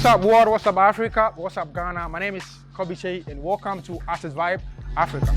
What's up world, what's up Africa, what's up Ghana? My name is Kobby Kyei and welcome to Artist Vibe Africa.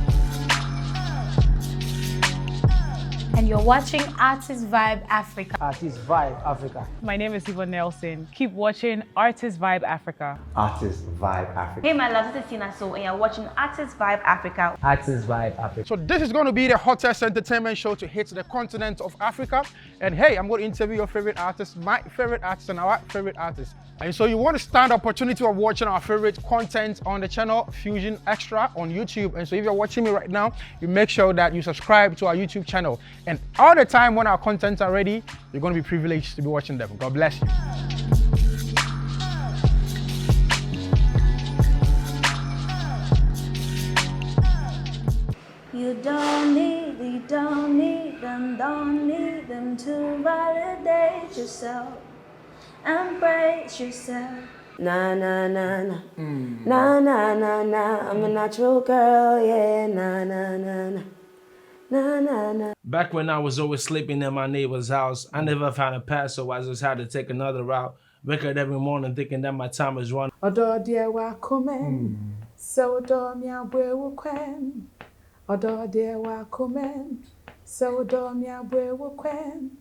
And you're watching Artist Vibe Africa. Artist Vibe Africa. My name is Yvonne Nelson. Keep watching Artist Vibe Africa. Artist Vibe Africa. Hey my love, this is Tina So and you're watching Artist Vibe Africa. Artist Vibe Africa. So this is going to be the hottest entertainment show to hit the continent of Africa. And hey, I'm going to interview your favorite artists, my favorite artists and our favorite artists. And so you want to stand the opportunity of watching our favorite content on the channel Fusion Xtra on YouTube. And so if you're watching me right now, you make sure that you subscribe to our YouTube channel. And all the time when our contents are ready, you're going to be privileged to be watching them. God bless you. You don't need them to validate yourself. Embrace yourself. Nah, nah, nah, nah. Nah, nah, nah, nah. I'm a natural girl, yeah. Nah, nah, nah, nah. Nah, nah, nah. Back when I was always sleeping in my neighbor's house, I never found a pass, so I just had to take another route. Wake up every morning thinking that my time is running. Odo dear wa komen, so do mi abwe wo kwen. Odo dear wa komen, so do mi abwe wo kwen.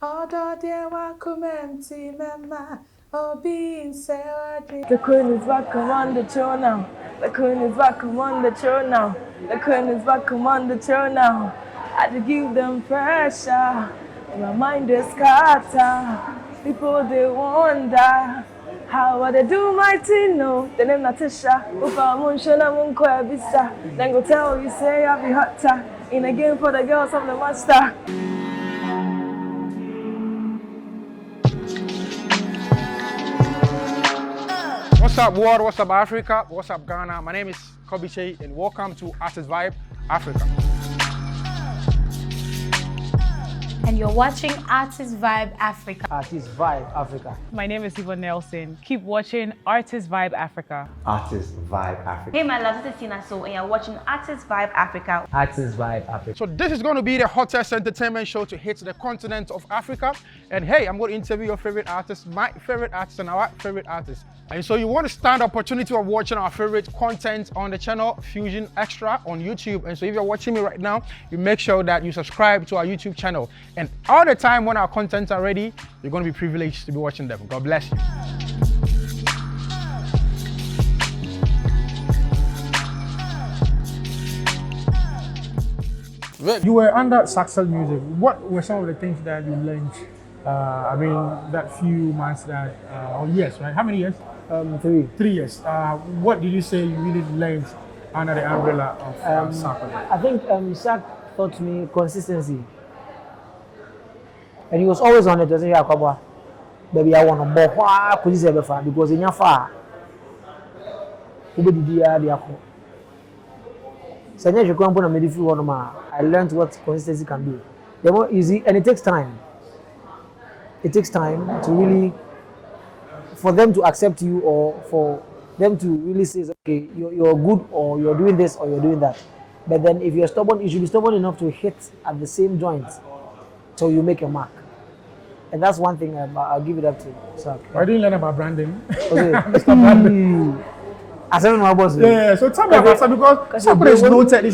Odo dear wa komen ti mema, obi insewadi. The queen is back on the throne now. The queen is back on the throne now. The queen is back on the throne now. I had to give them pressure. My mind is scattered. People they wonder how I they do my thing. No, the name Natasha. Upa munshona munkwa bisa. Then go tell you say I be hotter in a game for the girls of the master. What's up world, what's up Africa, what's up Ghana? My name is Kobby Kyei and welcome to Artist Vibe Africa. And you're watching Artist Vibe Africa. Artist Vibe Africa. My name is Yvonne Nelson. Keep watching Artist Vibe Africa. Artist Vibe Africa. Hey my love, this is Tina So and you're watching Artist Vibe Africa. Artist Vibe Africa. So this is going to be the hottest entertainment show to hit the continent of Africa. And hey, I'm going to interview your favorite artists, my favorite artists and our favorite artists. And so you want to stand the opportunity of watching our favorite content on the channel Fusion Xtra on YouTube. And so if you're watching me right now, you make sure that you subscribe to our YouTube channel. And all the time when our contents are ready, you're going to be privileged to be watching them. God bless you. You were under Saxel Music. What were some of the things that you learned? That few months that, or years, right? How many years? 3. 3 years. What did you say you really learned under the umbrella of Saxel? I think Sack taught me consistency. And he was always on it, doesn't he? Baby, I want to more because in your far, I learned what consistency can do. They're more easy and it takes time. It takes time to really, for them to accept you or for them to really say, okay, you're good or you're doing this or you're doing that. But then if you're stubborn, you should be stubborn enough to hit at the same joint so you make a mark. And that's one thing I'll give it up to Sack. I didn't learn about branding. Okay. Yeah, so tell me about Sack because Sakura is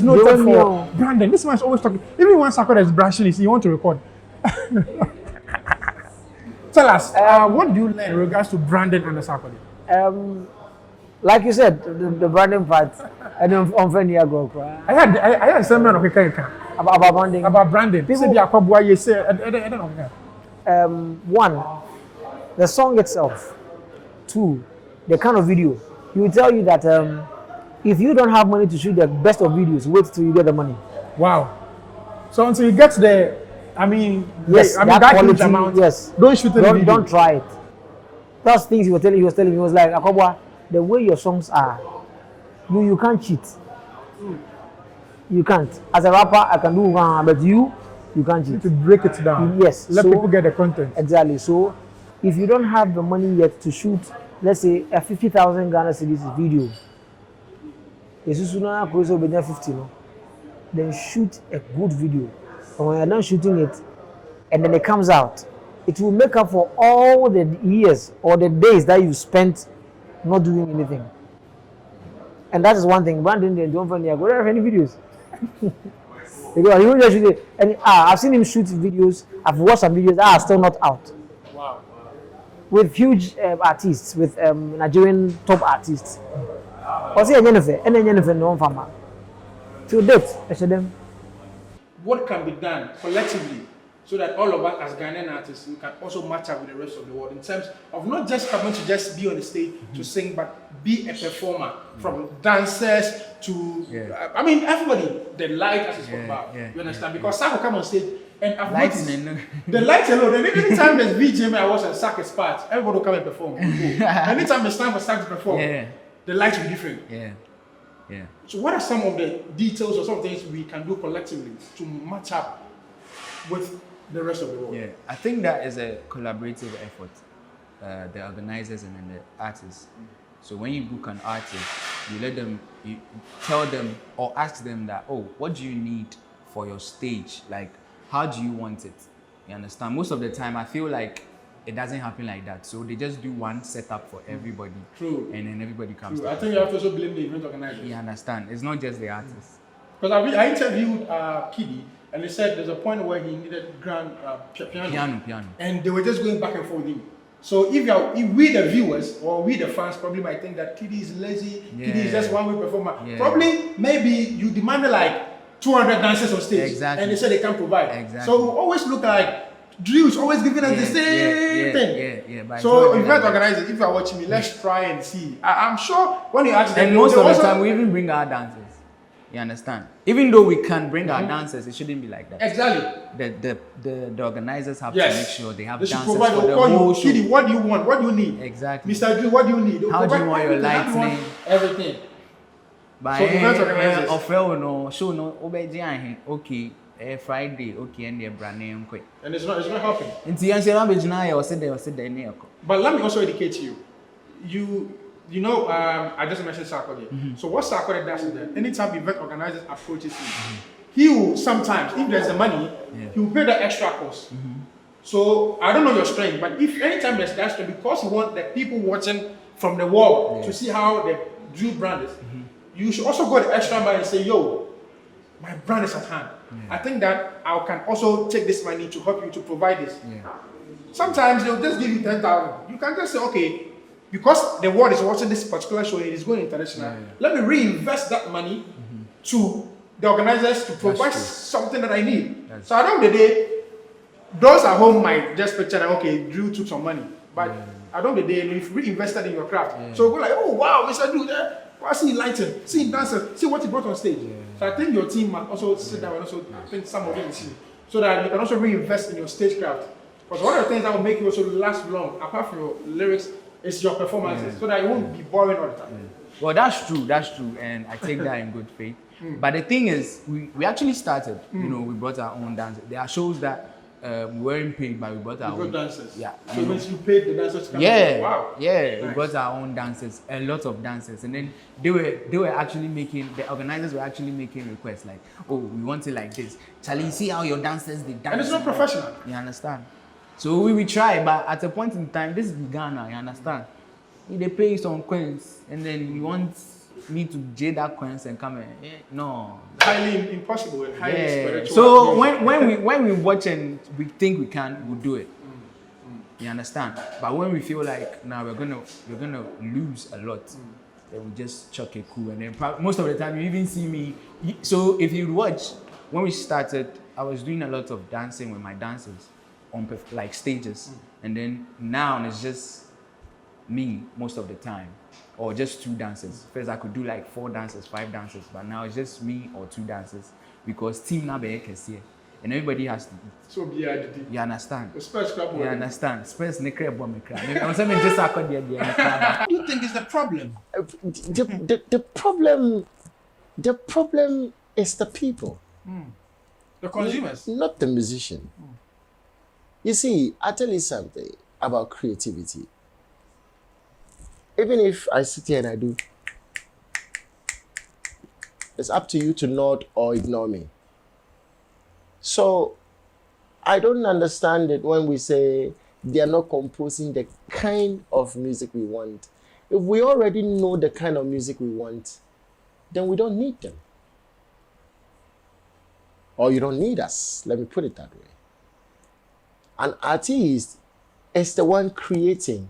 noted for branding. This man's always talking. Even when Sakura is brushing, you want to record. Tell us, what do you learn in regards to branding and the Sakura? Like you said, the branding part, I don't go. I had a seminar on About branding. About branding. People say, one, the song itself. 2, the kind of video. He will tell you that if you don't have money to shoot the best of videos, wait till you get the money. Wow. So until you get the, yes, that quality, amount, yes. Don't shoot the video. Don't try it. Those things he was telling me, he was like, Akobwa, the way your songs are, you can't cheat. You can't. As a rapper, I can do one, but you can't cheat. You need to break it down. Yes. Let people get the content. Exactly. So if you don't have the money yet to shoot, let's say a 50,000 Ghana cedis video, then shoot a good video. And when you're done shooting it, and then it comes out, it will make up for all the years or the days that you spent not doing anything. And that is one thing. Brandon didn't don't find go there any videos. Because he will just shoot it. And I've seen him shoot videos. I've watched some videos that are still not out. Wow. With huge artists, with Nigerian top artists. Or say Jennifer, and then Jennifer no farmer. To date, I said them. What can be done collectively so that all of us as Ghanaian artists we can also match up with the rest of the world in terms of not just coming to just be on the stage to sing, but be a performer from dancers to I mean everybody. The light as it's about. You understand? Because some will come on stage and I've noticed the lights alone. And anytime there's VJ I was at Sack's part, everybody will come and perform. Anytime it's time for Sack to perform, the lights will be different. So what are some of the details or some things we can do collectively to match up with the rest of the world? I think that is a collaborative effort, the organizers and then the artists. So when you book an artist, you tell them or ask them that, oh, what do you need for your stage? Like, how do you want it? You understand? Most of the time, I feel like it doesn't happen like that. So they just do one setup for everybody. True. And then everybody comes. I think you have to also blame the event organizers. You understand? It's not just the artists. Because I interviewed Kobby, and they said there's a point where he needed grand piano. And they were just going back and forth with him. So if we the viewers or we the fans probably might think that Kobby is lazy, Kobby is just one way performer. Probably maybe you demanded like 200 dancers on stage, and they said they can't provide. So we always look like Drew is always giving us the same thing. So event organizers, if you are watching me, let's try and see. I'm sure when you ask them, and most of the time we even bring our dancers. You understand? Even though we can bring our dancers, it shouldn't be like that. Exactly. The organizers have to make sure they have dancers provide for the whole show. Kobby, what do you want? What do you need? Exactly. Mr. Drew, what do you need? How do you want your lighting? Everything. But So event organizers. show no okay. Friday, okay, and the brand name quick. And it's not helping. But let me also educate you. You know, I just mentioned Sarkodie. So what Sarkodie does is that anytime event organizers approaches him, he will sometimes, if there's the money, he will pay the extra cost. So I don't know your strength, but if anytime there's that strength, because you want the people watching from the wall to see how the Drew brand is, you should also go the extra mile and say, yo, my brand is at hand. I think that I can also take this money to help you to provide this. Sometimes they'll just give you 10,000. You can just say, okay, because the world is watching this particular show, it is going international. Let me reinvest that money to the organizers to provide something that I need. So at the end of the day, those at home might just picture that, okay, Drew took some money. But at the end of the day, you've reinvested in your craft. So go like, oh wow, Mr. Drew there. I see lighting, see dancers, see what he brought on stage. So I think your team must also sit down and also think some of it and see. So that you can also reinvest in your stagecraft. Because one of the things that will make you also last long, apart from your lyrics, is your performances. So that you won't be boring all the time. Well, that's true, and I take that in good faith. But the thing is, we actually started, you know, we brought our own dancers. There are shows that we weren't paid, but we brought our own dancers. Yeah. So it means you paid the dancers to come Wow. Yeah, nice. We brought our own dancers, a lot of dancers. And then they were actually the organizers were actually making requests like, oh, we want it like this. Charlie, see how your dancers, they dance. And it's not professional. You understand? So we try, but at a point in time, this is Ghana, you understand? They pay some coins, and then you want me to jade that coins and come in. No. Highly impossible and highly spiritual. So when we watch and we think we can, we'll do it. You understand? But when we feel like now we're gonna lose a lot, then we just chuck a coup. And then most of the time you even see me. So if you watch, when we started, I was doing a lot of dancing with my dancers on like stages, and then now it's just me most of the time, or just 2 dancers. First I could do like 4 dancers, 5 dancers, but now it's just me or 2 dancers because team na be here and everybody has to eat. So be identity. You understand? You understand? Space ne cray bomb me cry. I'm saying just akọ there. What do you think is the problem? The problem is the people. The consumers. Not the musician. You see, I'll tell you something about creativity. Even if I sit here and I do, it's up to you to nod or ignore me. So I don't understand it when we say they are not composing the kind of music we want. If we already know the kind of music we want, then we don't need them. Or you don't need us. Let me put it that way. An artist is the one creating,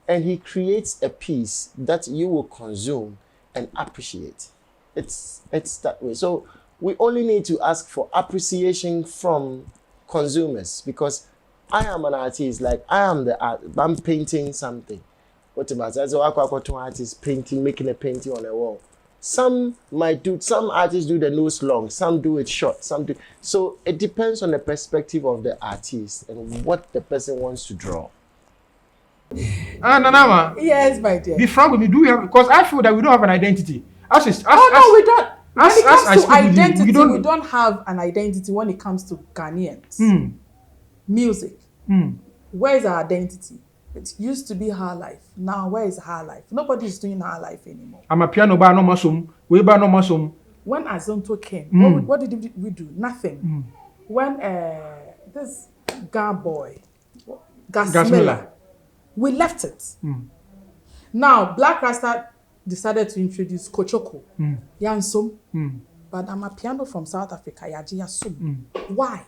and he creates a piece that you will consume and appreciate. It's that way. So we only need to ask for appreciation from consumers, because I am an artist. Like, I am the art. I'm painting something. What about that? So I got artists painting, making a painting on a wall. Some artists do the nose long, some do it short, some do. So it depends on the perspective of the artist and what the person wants to draw. Nanama. Yes, my dear. Be frank with me. Do we have? Because I feel that we don't have an identity. No, we don't. When it comes to identity, we don't have an identity when it comes to Ghanaians. Music. Where is our identity? It used to be her life. Now, where is her life? Nobody is doing her life anymore. I'm a piano bar, no muscle. We bar no muscle. When Azonto came, what did we do? Nothing. When this Ga boy, Gasmela, we left it. Now, Black Rasta decided to introduce Kochoko, Yansum, but I'm a piano from South Africa, Yaji Yasum. Why?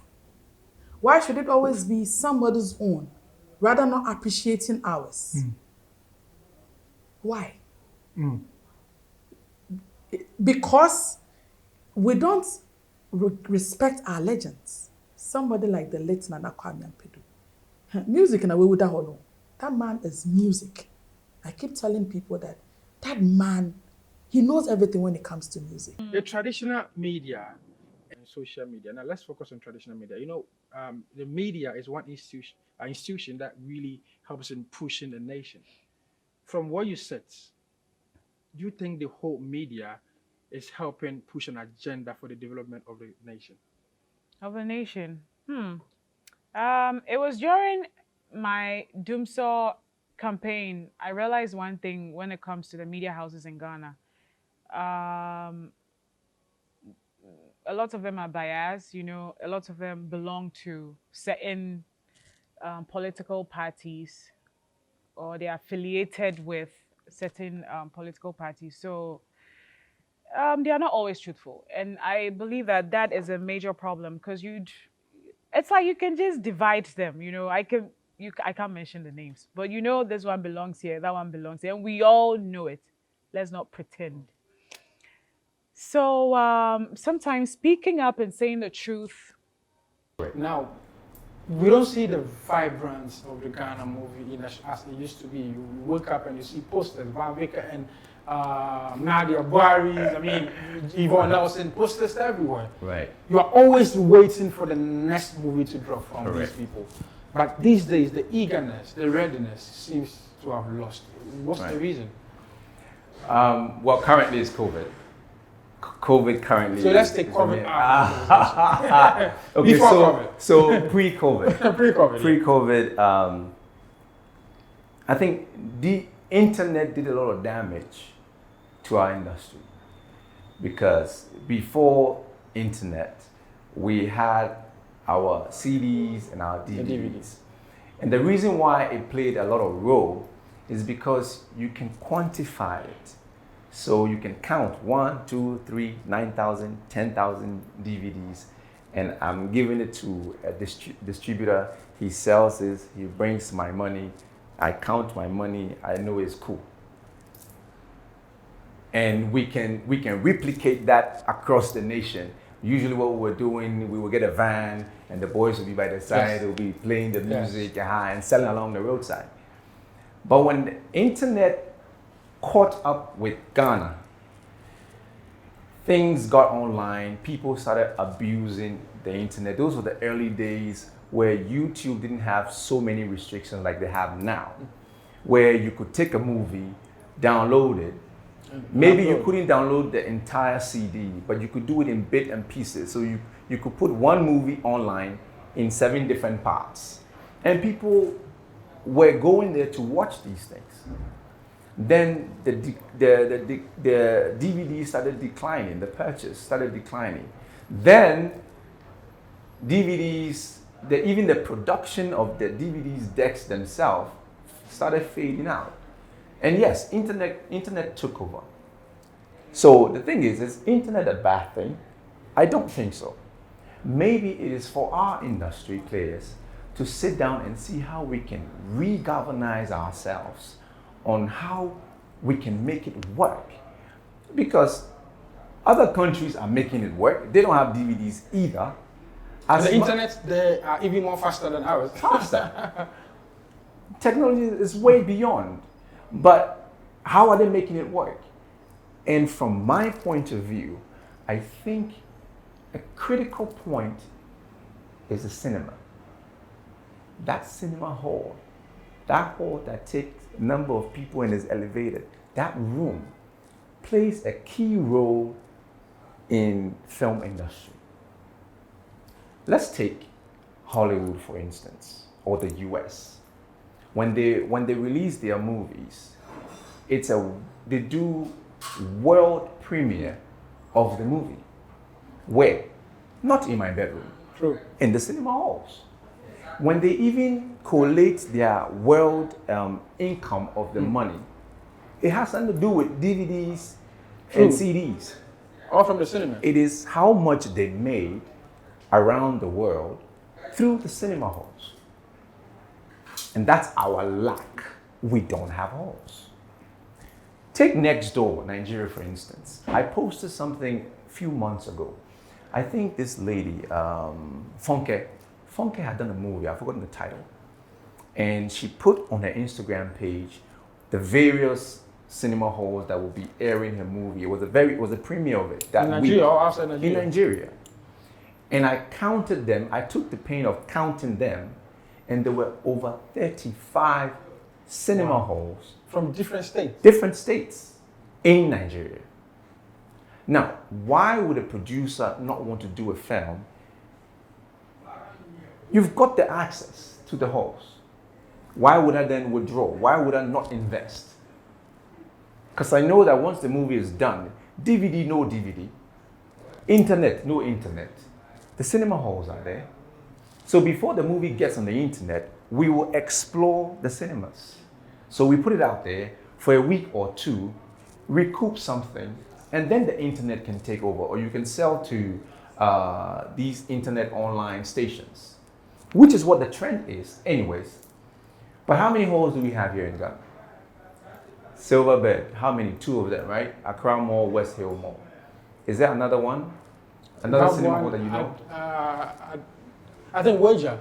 Why should it always be somebody's own, rather not appreciating ours? Why? Because we don't respect our legends. Somebody like the late Nana Kwame Ampedu. Music in a way with that man is music. I keep telling people that man, he knows everything when it comes to music. The traditional media and social media. Now let's focus on traditional media. You know, the media is one institution that really helps in pushing the nation. From what you said, do you think the whole media is helping push an agenda for the development of the nation? Of the nation? It was during my Doomsaw campaign, I realized one thing when it comes to the media houses in Ghana. A lot of them are biased, you know, a lot of them belong to certain political parties, or they are affiliated with certain political parties. So they are not always truthful. And I believe that is a major problem, because it's like you can just divide them, you know. I can't mention the names, but you know, this one belongs here, that one belongs here, and we all know it. Let's not pretend. So sometimes speaking up and saying the truth. Now, we don't see the vibrance of the Ghana movie as it used to be. You wake up and you see posters, Van Vicker and Nadia Buhari, I mean, Yvonne Nelson, posters everywhere. Right. You are always waiting for the next movie to drop from these people. But these days, the eagerness, the readiness seems to have lost. What's the reason? Well, currently it's COVID. COVID currently. So let's take COVID out. Okay, Before COVID. So pre-COVID. Pre-COVID. Pre-COVID, I think the internet did a lot of damage to our industry, because before internet, we had our CDs and our DVDs. And the reason why it played a lot of role is because you can quantify it. So you can count 1, 2, 3, 9,000, 10,000 DVDs, and I'm giving it to a distributor. He sells this, he brings my money, I count my money, I know it's cool. And we can replicate that across the nation. Usually what we're doing, we will get a van and the boys will be by the side, they'll be playing the music and selling along the roadside. But when the internet caught up with Ghana, things got online, people started abusing the internet. Those were the early days where YouTube didn't have so many restrictions like they have now, where you could take a movie, download it. Maybe you couldn't download the entire CD, but you could do it in bits and pieces. So you could put one movie online in 7 different parts. And people were going there to watch these things. Then the DVD started declining, the purchase started declining. Then DVDs, even the production of the DVDs decks themselves started fading out. And yes, internet took over. So the thing is internet a bad thing? I don't think so. Maybe it is for our industry players to sit down and see how we can re-galvanize ourselves on how we can make it work. Because other countries are making it work. They don't have DVDs either. The internet, they are even more faster than ours. Faster. Technology is way beyond. But how are they making it work? And from my point of view, I think a critical point is the cinema. That cinema hall, that hall that takes a number of people and is elevated, that room plays a key role in film industry. Let's take Hollywood, for instance, or the US. When they release their movies, they do world premiere of the movie. Where? Not in my bedroom. True. In the cinema halls. When they even collate their world income of the money, it has something to do with DVDs and CDs. All from the cinema. It is how much they made around the world through the cinema halls. And that's our lack. We don't have halls. Take next door, Nigeria, for instance. I posted something a few months ago. I think this lady, Funke had done a movie, I've forgotten the title. And she put on her Instagram page the various cinema halls that will be airing her movie. It was a premiere of it. That in Nigeria week, or outside Nigeria? In Nigeria. And I counted them, I took the pain of counting them, and there were over 35 cinema halls. From different states? Different states in Nigeria. Now, why would a producer not want to do a film? You've got the access to the halls. Why would I then withdraw? Why would I not invest? Because I know that once the movie is done, DVD, no DVD, internet, no internet, the cinema halls are there. So before the movie gets on the internet, we will explore the cinemas. So we put it out there for a week or two, recoup something, and then the internet can take over, or you can sell to these internet online stations, which is what the trend is anyways. But how many halls do we have here in Ghana? Silverbed, how many? 2 of them, right? Accra Mall, West Hill Mall. Is there another one? Another cinema hall that you know? I think Wager.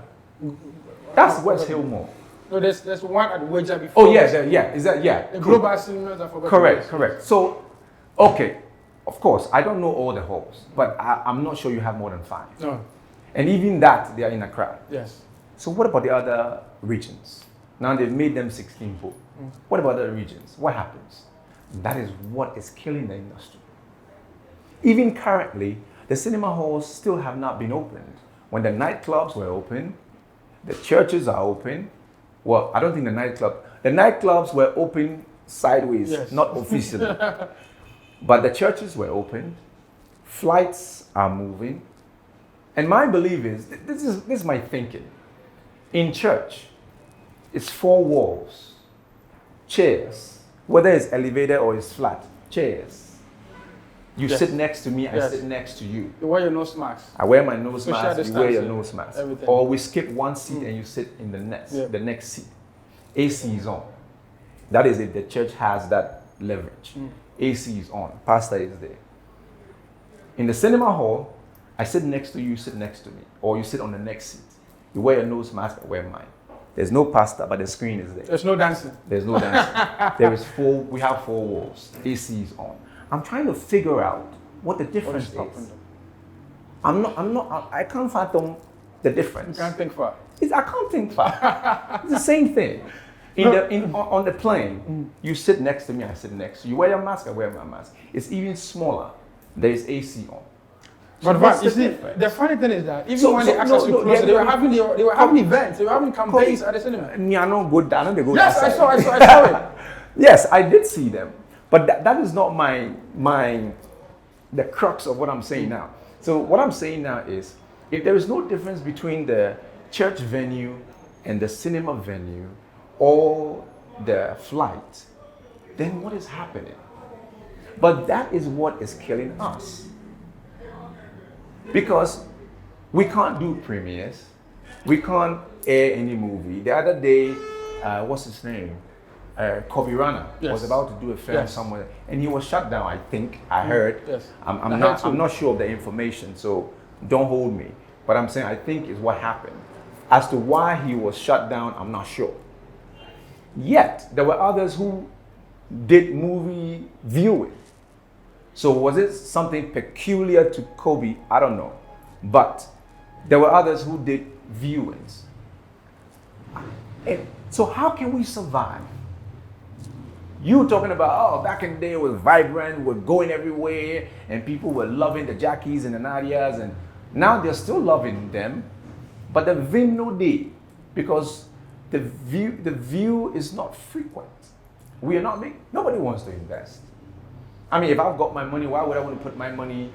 That's West Hill Mall. No, there's one at Wager before. Oh, yeah. Is that, yeah. The Global Cinemas, I forgot. Correct. So, okay, of course, I don't know all the halls, but I'm not sure you have more than 5. No. And even that, they are in Accra. Yes. So what about the other regions? Now they've made them 16 pool. What about the regions? What happens? That is what is killing the industry. Even currently, the cinema halls still have not been opened. When the nightclubs were open, the churches are open. Well, I don't think the nightclubs were open sideways, yes. Not officially. But the churches were open. Flights are moving. And my belief is, this is my thinking. In church, it's 4 walls, chairs, whether it's elevated or it's flat, chairs. You sit next to me, I sit next to you. You wear your nose mask. I wear my nose mask, you wear your nose mask. Everything. Or we skip one seat and you sit in the next seat. AC is on. That is if the church has that leverage. AC is on, pastor is there. In the cinema hall, I sit next to you, you sit next to me. Or you sit on the next seat. You wear your nose mask, I wear mine. There's no pastor, but the screen is there. There's no dancing. There's no dancing. We have 4 walls. AC is on. I'm trying to figure out what the difference is. I can't fathom the difference. You can't think far. I can't think far. It's the same thing. On the plane, you sit next to me, I sit next to you. You wear your mask, I wear my mask. It's even smaller. There is AC on. So but you see, the funny thing is that even when they access you closer, they were having events, they were having campaigns at the cinema. I know good. I know they go. Yes, I saw it. Yes, I did see them, but that is not the crux of what I'm saying now. So what I'm saying now is, if there is no difference between the church venue and the cinema venue or the flight, then what is happening? But that is what is killing us. Because we can't do premieres. We can't air any movie. The other day, what's his name? Kobby was about to do a film somewhere, and he was shut down. I think I heard. Yes. I'm not sure of the information, so don't hold me. But I'm saying I think is what happened. As to why he was shut down, I'm not sure. Yet there were others who did movie viewing. So was it something peculiar to Kobby? I don't know. But there were others who did viewings. And so how can we survive? You talking about, oh, back in the day it was vibrant, we're going everywhere, and people were loving the Jackies and the Nadias, and now they're still loving them, but the vim no day, because the view is not frequent. We are not making, nobody wants to invest. I mean, if I've got my money, why would I want to put my money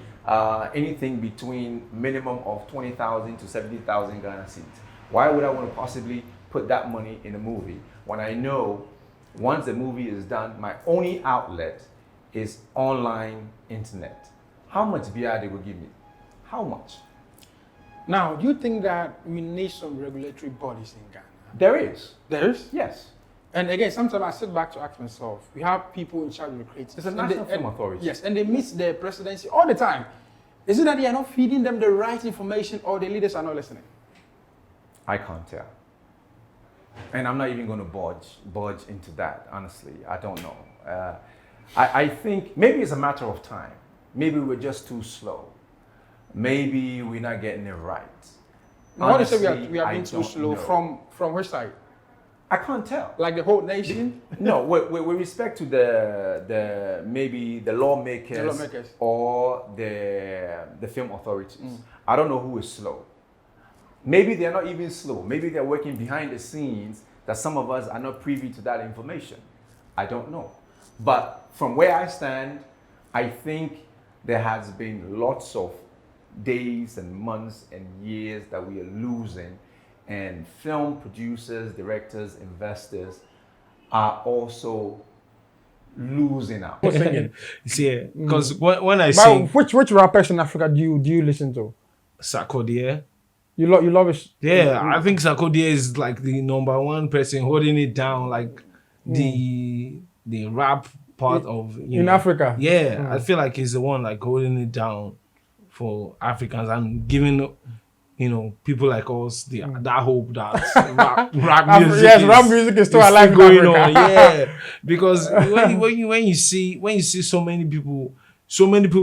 anything between minimum of 20,000 to 70,000 Ghana cedis? Why would I want to possibly put that money in a movie when I know once the movie is done, my only outlet is online internet? How much BR they will give me? How much? Now, do you think that we need some regulatory bodies in Ghana? There is. There is? Yes. And again, sometimes I sit back to ask myself, we have people in charge of the creators. It's a national film authority. Yes, and they meet the presidency all the time. Is it that they are not feeding them the right information, or the leaders are not listening? I can't tell. And I'm not even going to budge into that, honestly. I don't know. I think maybe it's a matter of time. Maybe we're just too slow. Maybe we're not getting it right. Now, what do you say we are being too slow from which side? I can't tell. Like the whole nation? No, with respect to the maybe the lawmakers, or the film authorities. I don't know who is slow. Maybe they're not even slow. Maybe they're working behind the scenes that some of us are not privy to that information. I don't know. But from where I stand, I think there has been lots of days and months and years that we are losing, and film producers, directors, investors are also losing out. See, because when I sing, which rappers in Africa do you listen to? Sarkodie. You love it? Yeah, I think Sarkodie is like the #1 person holding it down, like the rap part of in Africa. Yeah, I feel like he's the one like holding it down for Africans and giving people like us that hope that rap music rap music is still alive in going Africa. on. Yeah, because when you see so many people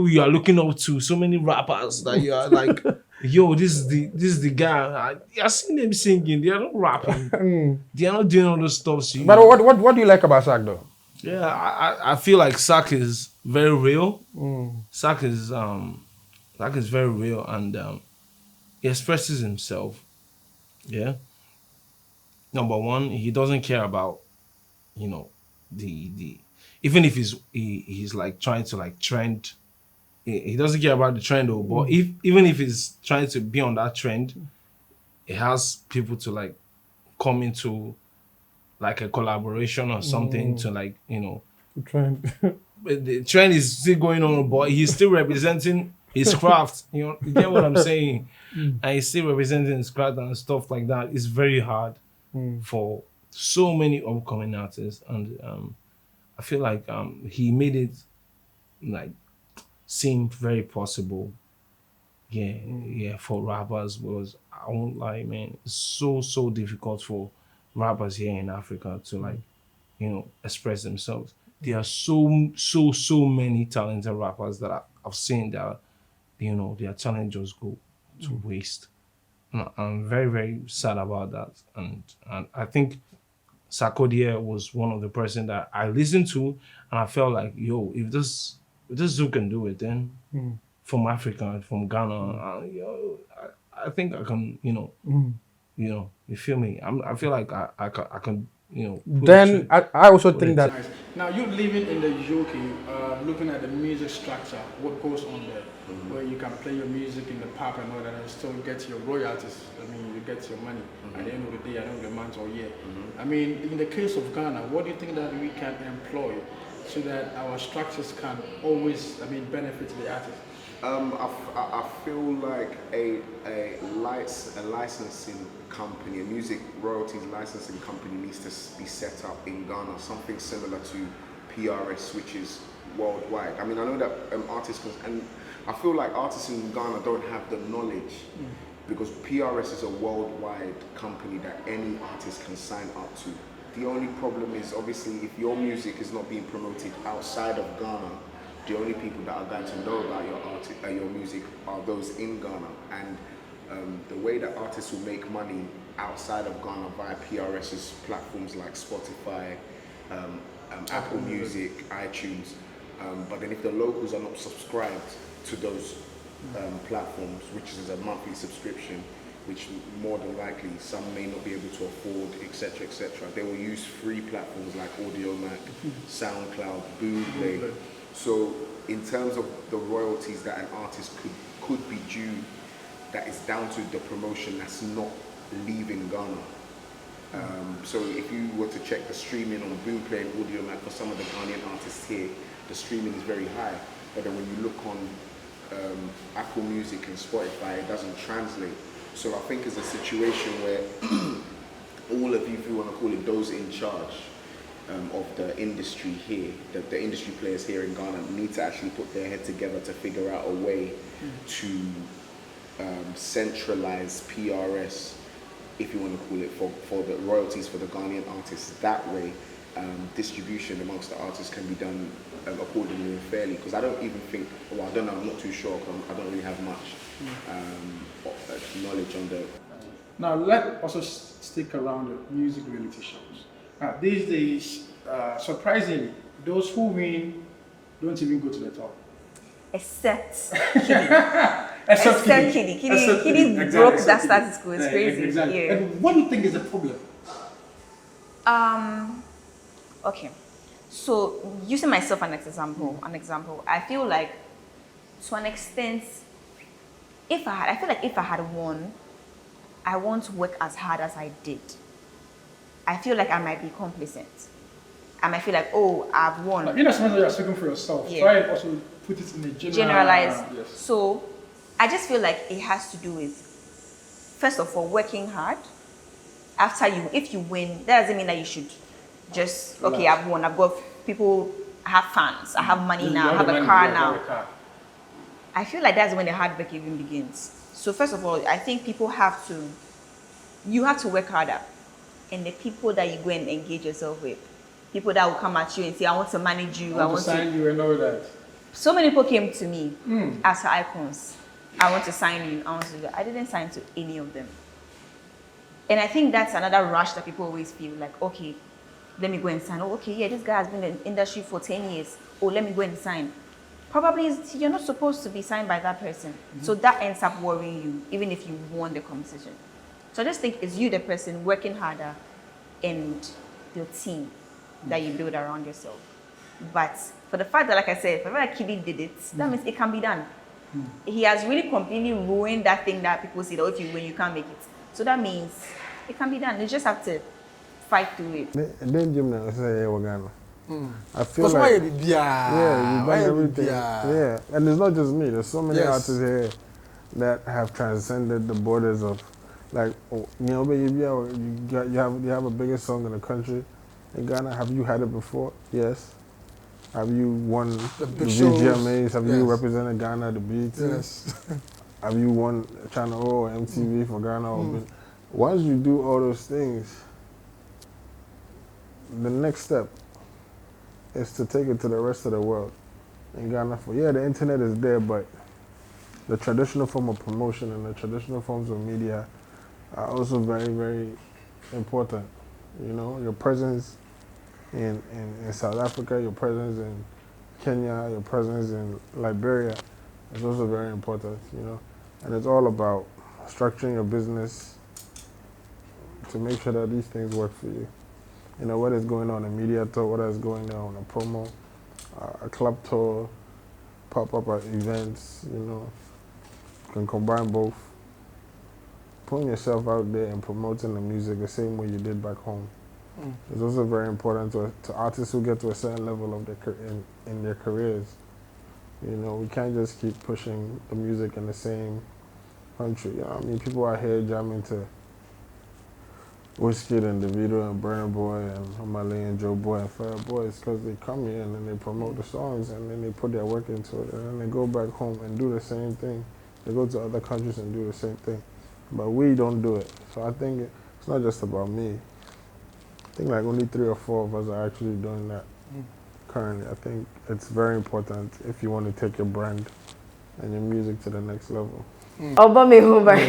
you are looking up to, so many rappers that you are like, yo, this is the guy. I've seen them singing. They are not rapping. They are not doing all those stuff. So but what do you like about Sark though? Yeah, I feel like Sark is very real. Sark is very real, and he expresses himself. Yeah. #1, he doesn't care about, the even if he's like trying to like trend. He doesn't care about the trend though, but even if he's trying to be on that trend, it has people to like come into like a collaboration or something to like, Trend. The trend is still going on, but he's still representing his craft. You get what I'm saying? And he's still representing his craft and stuff like that. It's very hard for so many upcoming artists, and I feel like he made it like seem very possible. Yeah, for rappers, because I won't lie, man, it's so difficult for rappers here in Africa to like, express themselves. There are so many talented rappers that I've seen that, their talent just go to waste. And I'm very, very sad about that. And I think Sarkodie was one of the person that I listened to, and I felt like, yo, if this dude can do it, then from Africa, from Ghana, I think I can, you feel me? I feel like I can, Then I also think that now you living in the UK, looking at the music structure, what goes on there, where you can play your music in the pub and all that, and still get your royalties. I mean, you get your money at the end of the day, at the end of the month or year. I mean, in the case of Ghana, what do you think that we can employ so that our structures can always, I mean, benefit the artist? I feel like a licensing company, a music royalties licensing company needs to be set up in Ghana, something similar to PRS, which is worldwide. I mean, I know that artists, and I feel like artists in Ghana don't have the knowledge because PRS is a worldwide company that any artist can sign up to. The only problem is obviously if your music is not being promoted outside of Ghana, the only people that are going to know about your music are those in Ghana. And the way that artists will make money outside of Ghana via PRS is platforms like Spotify, Apple Music, iTunes. But then if the locals are not subscribed to those platforms, which is a monthly subscription, which more than likely some may not be able to afford, etc., etc., they will use free platforms like AudioMac, SoundCloud, Boomplay. So in terms of the royalties that an artist could be due, that is down to the promotion that's not leaving Ghana. So if you were to check the streaming on Boomplay and AudioMac for some of the Ghanaian artists here, the streaming is very high. But then when you look on Apple Music and Spotify, it doesn't translate. So I think it's a situation where all of you, if you want to call it, those in charge of the industry here, the industry players here in Ghana need to actually put their head together to figure out a way to centralize PRS, if you want to call it, for the royalties for the Ghanaian artists. That way, distribution amongst the artists can be done accordingly and fairly. Because I don't even think, well, I don't know, I'm not too sure, because I don't really have much knowledge on the... Now, let's also stick around the music reality shows. These days, surprisingly, those who win don't even go to the top. Except Kiddy. Kiddy broke that status quo. It's crazy. Exactly. Yeah. And what do you think is the problem? Okay. So using myself an example, I feel like to an extent, I feel like if I had won, I won't work as hard as I did. I feel like I might be complacent. I might feel like, oh, I've won. Like, sometimes you're speaking for yourself. Yeah. Try and also put it in a generalized. Yes. So I just feel like it has to do with, first of all, working hard. If you win, that doesn't mean that you should just, okay, I've won, I've got people, I have fans, I have money now, I have a car now. I feel like that's when the hard work even begins. So first of all, I think you have to work harder. And the people that you go and engage yourself with, people that will come at you and say, I want to manage you, I want to sign you and all that. So many people came to me as icons. I want to sign you, I want to do that. I didn't sign to any of them. And I think that's another rush that people always feel like, okay, let me go and sign. Oh, okay, yeah, this guy has been in the industry for 10 years. Oh, let me go and sign. Probably you're not supposed to be signed by that person. So that ends up worrying you, even if you won the competition. So I just think it's you, the person, working harder, and your team that you build around yourself. But for the fact that, like I said, for the fact that Kiddy did it, that means it can be done. He has really completely ruined that thing that people say that if you win, you can't make it. So that means it can be done. You just have to fight through it. I feel like, you've done everything. Yeah, and it's not just me. There's so many artists here that have transcended the borders of, like, you have a biggest song in the country in Ghana. Have you had it before? Yes. Have you won the VGMAs? Have you represented Ghana at the BET? Yes. Have you won Channel O or MTV for Ghana? Once you do all those things, the next step is to take it to the rest of the world. In Ghana, the internet is there, but the traditional form of promotion and the traditional forms of media are also very, very important. You know, your presence in South Africa, your presence in Kenya, your presence in Liberia is also very important, you know. And it's all about structuring your business to make sure that these things work for you. You know, what is going on in media tour, what is going on a promo, a club tour, pop-up at events, you know. You can combine both. Putting yourself out there and promoting the music the same way you did back home. It's also very important to artists who get to a certain level of in their careers. You know, we can't just keep pushing the music in the same country. You know, I mean, people are here jamming to Wizkid and Davido and Burna Boy and Omale and Joe Boy and Fire Boys because they come here and then they promote the songs and then they put their work into it and then they go back home and do the same thing. They go to other countries and do the same thing. But we don't do it. So I think it's not just about me. I think like only 3 or 4 of us are actually doing that currently. I think it's very important if you want to take your brand and your music to the next level. Oba me home by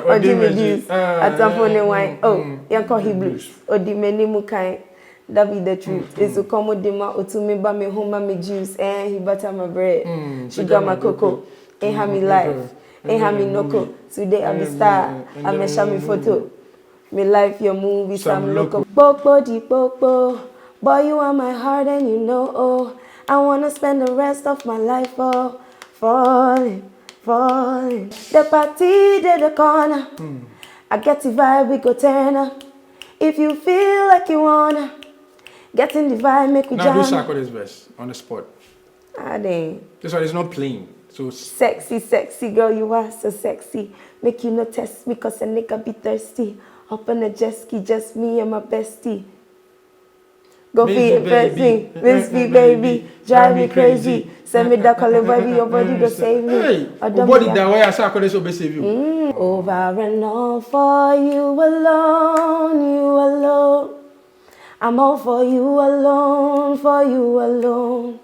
Odi me juice atafone wine. Oh, yanko he blues. Odi me ni mukai. That be the truth. It's to come with ma otumi ba me home me juice and he butter my bread. Sugar my cocoa. Ain't have me life. Ain't have me noko. Today I'm a star. I'm a shami photo. Me life your movie some local. Bokbo di bokbo. Boy you are my heart and you know oh. I wanna spend the rest of my life oh falling. Falling. The party to the corner. I get the vibe, we go turn up. If you feel like you wanna get in the vibe, make we jam. Now do Sako this verse on the spot. Ah, dang. This one is not playing. So sexy, sexy girl, you are so sexy. Make you no test me cause a nigga be thirsty. Up on a jet ski, just me and my bestie. Go feed baby, Miss me baby, drive me crazy. Send me that calling baby, your body go save me. Hey, your body that way I say I could also save you. Over and all for you alone, you alone. I'm all for you alone, for you alone.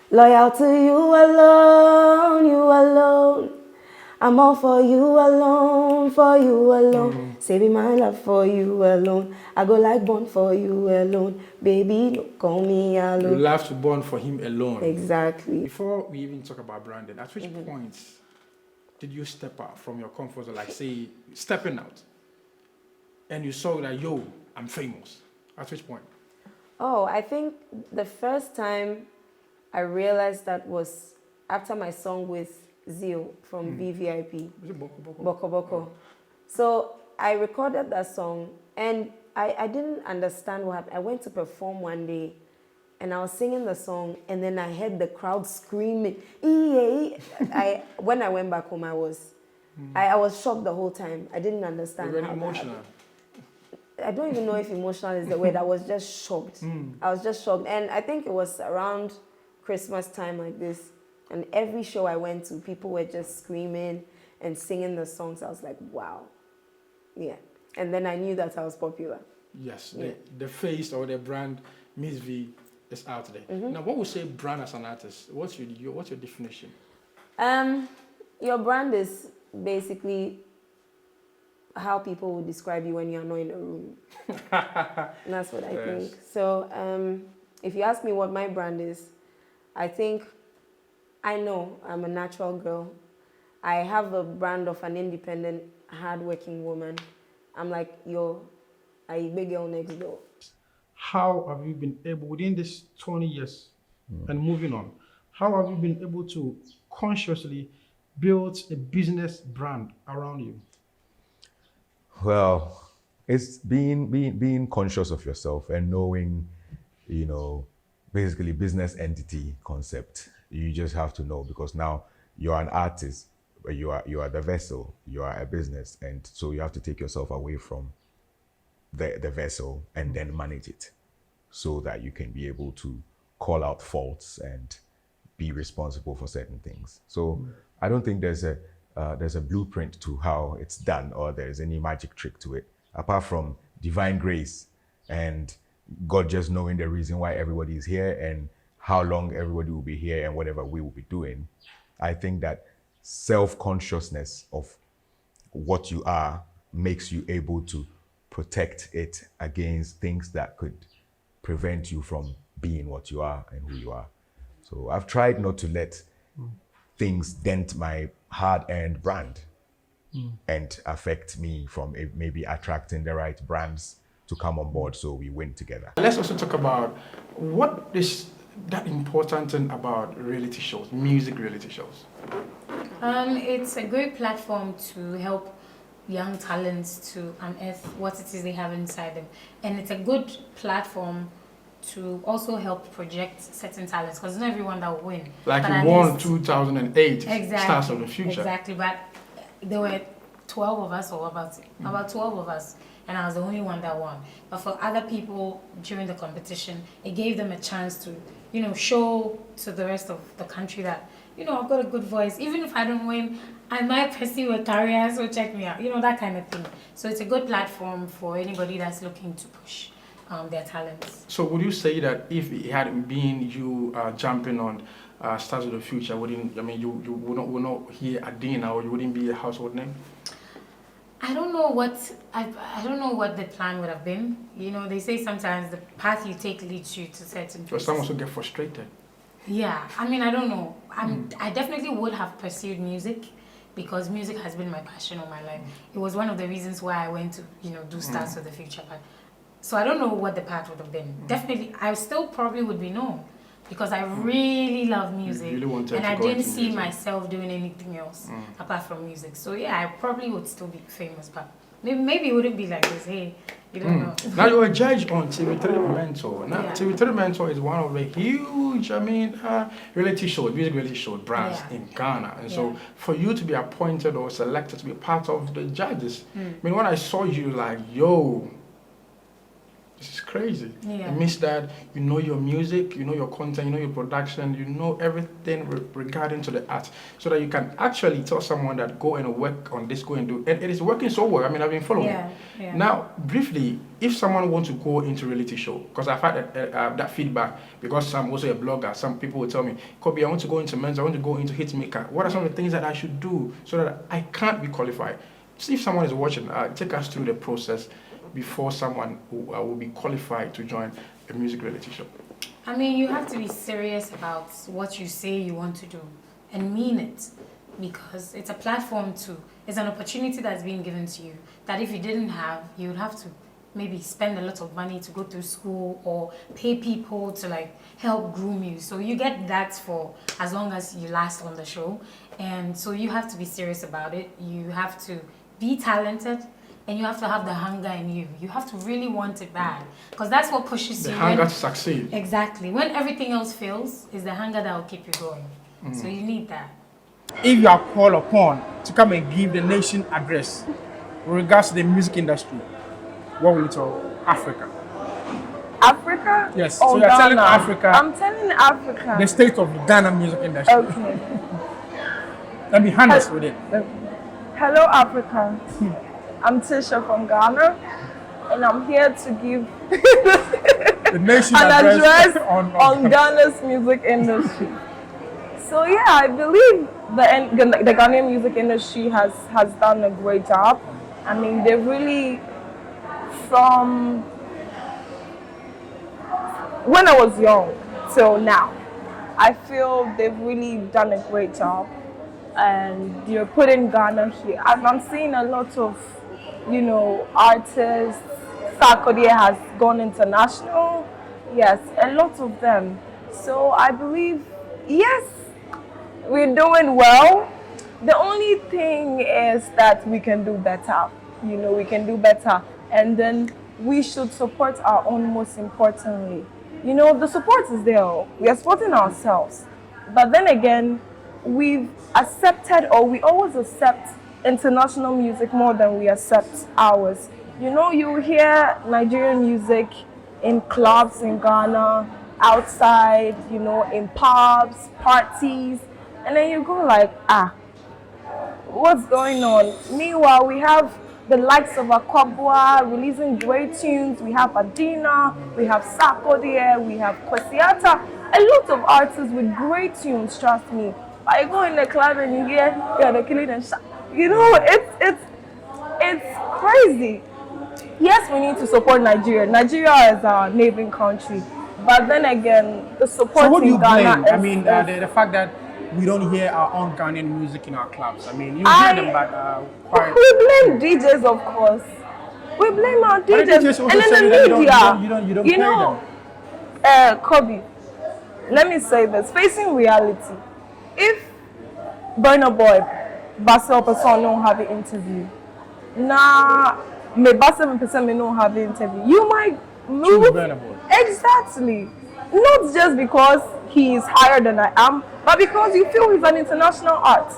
Loyal to you alone, you alone. I'm all for you alone, for you alone. Saving my love for you alone. I go like born for you alone. Baby, don't call me alone. You love to born for him alone. Exactly. Before we even talk about branding, at which points did you step out from your comfort zone, like say stepping out, and you saw that yo, I'm famous? At which point? Oh, I think the first time I realized that was after my song with Zio from VVIP. Boko Boko. So I recorded that song and I didn't understand what happened. I went to perform one day and I was singing the song and then I heard the crowd screaming. When I went back home, I was shocked the whole time. I didn't understand. You're very emotional. I don't even know if emotional is the word. I was just shocked. I was just shocked. And I think it was around Christmas time like this. And every show I went to, people were just screaming and singing the songs. I was like, wow. Yeah. And then I knew that I was popular. Yes. Yeah. The face or the brand, Miss V, is out there. Now, what would you say brand as an artist? What's your definition? Your brand is basically how people would describe you when you're not in a room. That's what I think. So if you ask me what my brand is, I think I know I'm a natural girl. I have a brand of an independent, hardworking woman. I'm like, a big girl next door. How have you been able, within this 20 years and moving on, how have you been able to consciously build a business brand around you? Well, it's being conscious of yourself and knowing, basically business entity concept. You just have to know because now you're an artist, but you are the vessel, you are a business, and so you have to take yourself away from the vessel and then manage it so that you can be able to call out faults and be responsible for certain things. So I don't think there's a blueprint to how it's done or there's any magic trick to it, apart from divine grace and God just knowing the reason why everybody is here and how long everybody will be here and whatever we will be doing. I think that self-consciousness of what you are makes you able to protect it against things that could prevent you from being what you are and who you are. So I've tried not to let things dent my hard-earned brand and affect me from maybe attracting the right brands to come on board so we win together. Let's also talk about what is that important thing about reality shows, music reality shows. It's a great platform to help young talents to unearth what it is they have inside them, and it's a good platform to also help project certain talents, because not everyone that will win. Like but you won 2008 Stars of the Future. Exactly, but there were 12 of us, or about 12 of us, and I was the only one that won. But for other people during the competition, it gave them a chance to, you know, show to the rest of the country that, you know, I've got a good voice. Even if I don't win, I might pursue a career, so check me out. You know, that kind of thing. So it's a good platform for anybody that's looking to push their talents. So would you say that if it hadn't been you jumping on Stars of the Future, you would not hear Adina, or you wouldn't be a household name? I don't know what the plan would have been. You know, they say sometimes the path you take leads you to certain places. So some also get frustrated. Yeah, I mean, I don't know. I definitely would have pursued music, because music has been my passion all my life. It was one of the reasons why I went to, you know, do Stars of the Future. But so I don't know what the path would have been. Definitely, I still probably would be known, because I really love music, and I didn't see myself doing anything else apart from music. So yeah, I probably would still be famous, but maybe it wouldn't be like this. Hey, you don't know. Now you're a judge on TV3 Mentor. Now TV3 Mentor is one of the huge, reality shows, music reality show brands in Ghana. And so for you to be appointed or selected to be part of the judges, I mean, when I saw you, like, yo, this is crazy. It means that you know your music, you know your content, you know your production, you know everything regarding to the art, so that you can actually tell someone that go and work on this, go and do. And it is working so well. I mean, I've been following. Now, briefly, if someone wants to go into reality show, because I've had that feedback, because I'm also a blogger, some people will tell me, Kobby, I want to go into men's, I want to go into hitmaker. What are some of the things that I should do so that I can't be qualified? See if someone is watching, take us through the process before someone will be qualified to join a music reality show. I mean, you have to be serious about what you say you want to do and mean it, because it's a platform it's an opportunity that's being given to you that if you didn't have, you would have to maybe spend a lot of money to go through school or pay people to like help groom you. So you get that for as long as you last on the show. And so you have to be serious about it. You have to be talented, and you have to have the hunger in you. You have to really want it bad, because that's what pushes you. The hunger to succeed. Exactly. When everything else fails, it's the hunger that will keep you going. So you need that. If you are called upon to come and give the nation address with regards to the music industry, what will you tell Africa? Africa? Yes. Or so you're telling Ghana? Africa. I'm telling Africa. The state of the Ghana music industry. Okay. Let me honest with it. Hello, Africa. I'm Tisha from Ghana, and I'm here to give the nation an address on Ghana's music industry. So yeah, I believe the Ghanaian music industry has done a great job. I mean, they've really, from when I was young till now, I feel they've really done a great job, and they're putting Ghana here. And I'm seeing a lot of, you know, artists. Sarkodie has gone international. Yes, a lot of them. So I believe, yes, we're doing well. The only thing is that we can do better. You know, we can do better. And then we should support our own, most importantly. You know, the support is there. We are supporting ourselves. But then again, we've accepted, or we always accept international music more than we accept ours. You know, you hear Nigerian music in clubs in Ghana, outside, you know, in pubs, parties, and then you go like, what's going on? Meanwhile, we have the likes of Akwabua releasing great tunes. We have Adina, we have Sarkodie, we have Kwesiata, a lot of artists with great tunes, trust me. I go in the club and you hear, they're killing and you know, it's crazy. Yes, we need to support Nigeria. Nigeria is our neighboring country. But then again, the support so what do you in Ghana blame? I mean, the fact that we don't hear our own Ghanaian music in our clubs. I mean, you hear them, but we blame DJs, of course. We blame our But the DJs. DJs also And then say the that media. you don't You pay know, them. Kobby, let me say this. Facing reality, if Burna Boy, Basel person don't have an interview, me Basel person me don't have an interview, you might move. Burna Boy. Exactly. Not just because he is higher than I am, but because you feel he's an international art.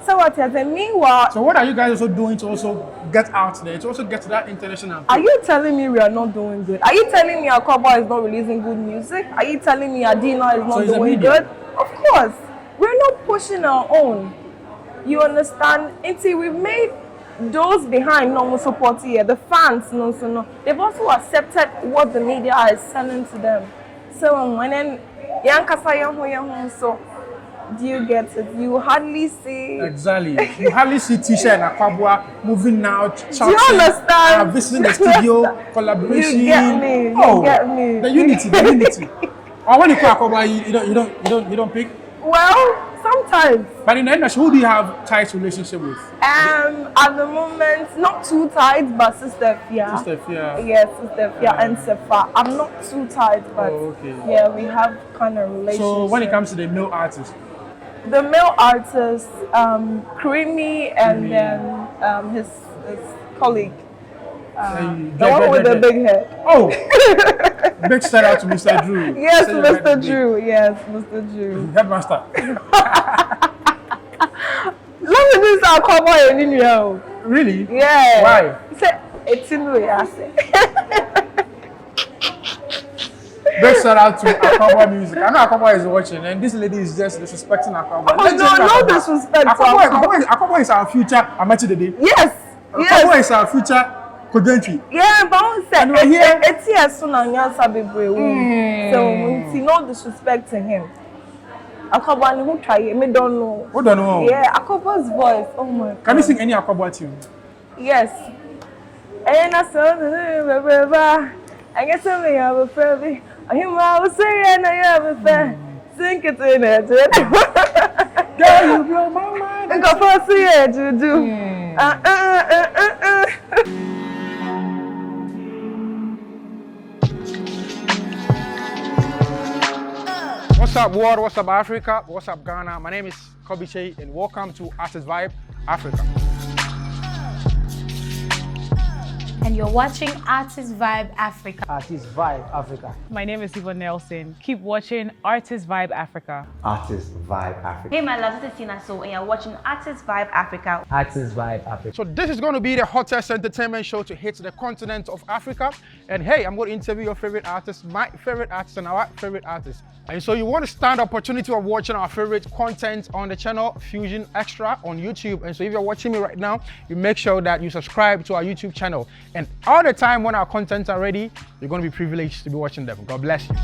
So what has a meanwhile? So what are you guys also doing to also get out there, to also get to that international? Are you telling me we are not doing good? Are you telling me Akoba is not releasing good music? Are you telling me Adina is not doing good? Of course. We're not pushing our own. You understand? Until we've made those behind no support here, the fans, no. They've also accepted what the media is selling to them. So when then so do you get it? You hardly see. Exactly. You hardly see Tisha and Akwabwa moving out, Do you understand? visiting the studio, collaboration. You get me. Oh, You get me. The unity. Or when you call Akwabwa, you don't pick. Well, sometimes. But in the end, who do you have tight relationship with? At the moment, not too tight, but Sister Fia. Sister Fia. Yes, Sister Fia and Sefa. I'm not too tight, but yeah, we have kind of relationship. So when it comes to the male artists, the male artists, Creamy and then his colleague, the one with the big head. Oh, big shout out to Mr. Drew. Yes, Mr. Drew. Yes, Mr. Drew. Headmaster. Let me do some cowboy in India. Really? Yeah. Why? He said, it's in the way I said. Big shout out to Akabwa Music. I know Akabwa is watching, and this lady is just disrespecting Akabwa. Oh, no disrespect. Akabwa is our future Amachi Dede. Yes. Akabwa is our future Kodentry. Yeah, but I said, we're here. It's here soon and Yansa be brave. So, no disrespect to him. Akabwa, who try it? Me don't know. Who don't know? Yeah, Akabwa's voice. Oh my God. Can you sing any Akabwa tune? Yes. And I saw I guess I may have a baby. I was saying I have a fan. Sink it in it. Girl, you blow my mind. I got to see it, you do. What's up, world? What's up, Africa? What's up, Ghana? My name is Kobby Kyei, and welcome to Artist Vibe Africa. And you're watching Artist Vibe Africa. Artist Vibe Africa. My name is Yvonne Nelson. Keep watching Artist Vibe Africa. Artist Vibe Africa. Hey, my love, this is Tina So, and you're watching Artist Vibe Africa. Artist Vibe Africa. So this is going to be the hottest entertainment show to hit the continent of Africa. And hey, I'm going to interview your favorite artists, my favorite artists, and our favorite artists. And so you want to stand the opportunity of watching our favorite content on the channel Fusion Xtra on YouTube. And so if you're watching me right now, you make sure that you subscribe to our YouTube channel. And all the time when our contents are ready, you're going to be privileged to be watching them. God bless you.